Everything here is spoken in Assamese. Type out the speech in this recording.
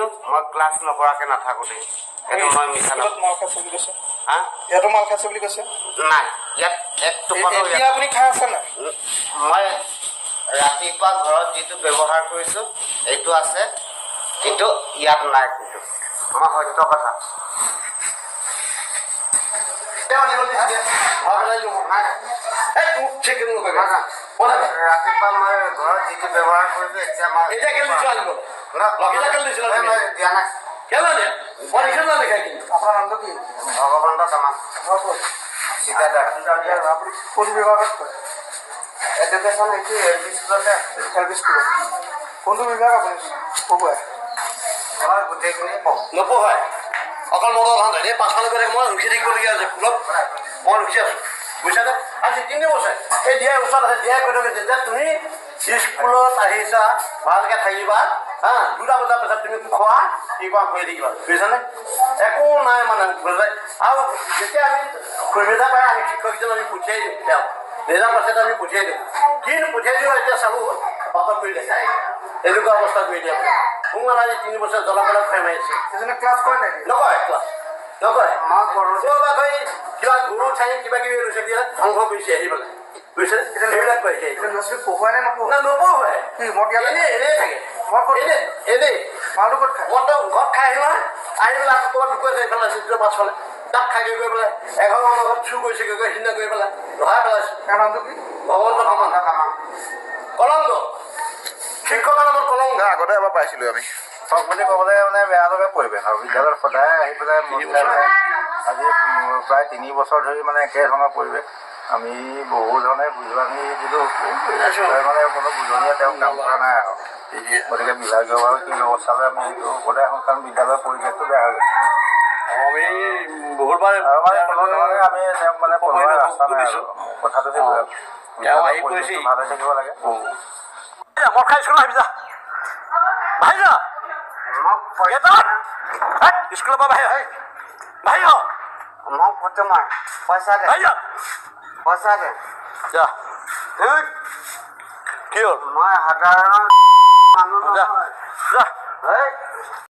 কিন্তু মই ক্লাছ নকৰাকে নাথাকো দেই এইটো মই মিছা মাল খাইছে বুলি কৈছে হা ইয়াতো মাল খাইছে বুলি কৈছে নাই ইয়াত এক টোপালো এতিয়া আপুনি খাই আছে নাই মই ৰাতিপুৱা ঘৰত যিটো ব্যৱহাৰ কৰিছো এইটো আছে কিন্তু ইয়াত নাই কিন্তু মই সত্য কথা ৰাতিপুৱা মই ঘৰত যিটো ব্যৱহাৰ কৰিছো এতিয়া মই এতিয়া কেলে দিছিল আনিব লগিলা কেলে দিছিল মই দিয়া নাই কেলে দিয়ে মই দেখিলো না দেখাই কিন্তু আপোনাৰ নামটো কি ভগৱন্ত তামাং ঠিকাদাৰ আপুনি কোন বিভাগত কৰে এডুকেশ্যন এইটো এল পি স্কুলতে আছে এল পি স্কুলত কোনটো বিভাগ আপুনি পঢ়ুৱাই মই গোটেইখিনি কওঁ নপঢ়াই অকল মদৰ ধান এই পাছফালে গ'লে মই ৰখি থাকিবলগীয়া আছে ফুলত মই ৰখি আছোঁ বুজিছানে আজি 3 বছৰ এই দিয়াৰ ওচৰত আছে দিয়াই কৈ থাকে যেতিয়া তুমি স্কুলত আহিছা ভালকৈ থাকিবা হা 2টা বজাৰ পিছত তুমি খোৱা কি কৰা কৰি থাকিবা বুজিছানে একো নাই মানে বুজাই আৰু যেতিয়া আমি সুবিধা পাই আমি শিক্ষকজন আমি পঠিয়াই দিওঁ তেওঁ ৰেজাল্ট পাছত আমি পঠিয়াই দিওঁ কিন্তু পঠিয়াই দিওঁ এতিয়া চালোঁ পাছত কৰি দেখা এনেকুৱা অৱস্থা কৰি দিয়া মোক মানে আজি 3 বছৰ জ্বলাবলৈ খাই মাৰিছে ক্লাছ কৰে নাই নকৰে ক্লাছ নকৰে কিবা গৰু ঠাই কিবা কিবি লৈছে দিয়া ধ্বংস কৰিছে আহি পেলাই বুজিছে সেইবিলাক কৰিছে পঢ়ুৱাই নে নপঢ়ুৱাই এনেই এনেই থাকে এনেই মালটো ক'ত খায় মইতো ঘৰত খাই আহিলোঁ আহি পেলাই আকৌ ক'ৰবাত লুকুৱাইছে এইফালে চিত্ৰ পাছফালে তাক খাই গৈ পেলাই এঘৰ মানুহ ঘৰত চুৰ কৰিছে গৈ সিদিনা কৰি পেলাই ৰহাই পেলাইছে তাৰ নামটো কি ভগৱন্ত তামাং কলংগ শিক্ষকৰ নামত কলংগ আগতে এবাৰ পাইছিলোঁ আমি চব বুলি ক'বলৈ মানে বেয়া লগা পৰিৱেশ আৰু বিদ্যালয়ত সদায় আহি পেলাই আজি প্ৰায় 3 বছৰ ধৰি মানে একেধৰণৰ পৰিৱেশ আমি বহু ধৰণে বুজনি দিলোঁ মানে কোনো বুজনিয়ে তেওঁক কাম কৰা নাই আৰু গতিকে বিভাগীয়ভাৱে কি ব্যৱস্থা লয় আমি সেইটো ওপৰতে আহোঁ কাৰণ বিদ্যালয়ৰ পৰিৱেশটো বেয়া হৈ গৈছে আমি বহুতবাৰ আৰু মানে কোনো ধৰণে আমি তেওঁক মানে পঢ়োৱাৰ ৰাস্তা নাই আৰু কথাটো সেইটোৱে পৰিৱেশটো ভালে থাকিব লাগে মই খাই স্কুল আহিবি যা ভাই যা স্কুলৰ পৰা ভাই ভাই মোক ফটো মাৰ পইচা দে ভাই যা পইচা দে যা কি হ'ল মই সাধাৰণ মানুহ যা নহয় যা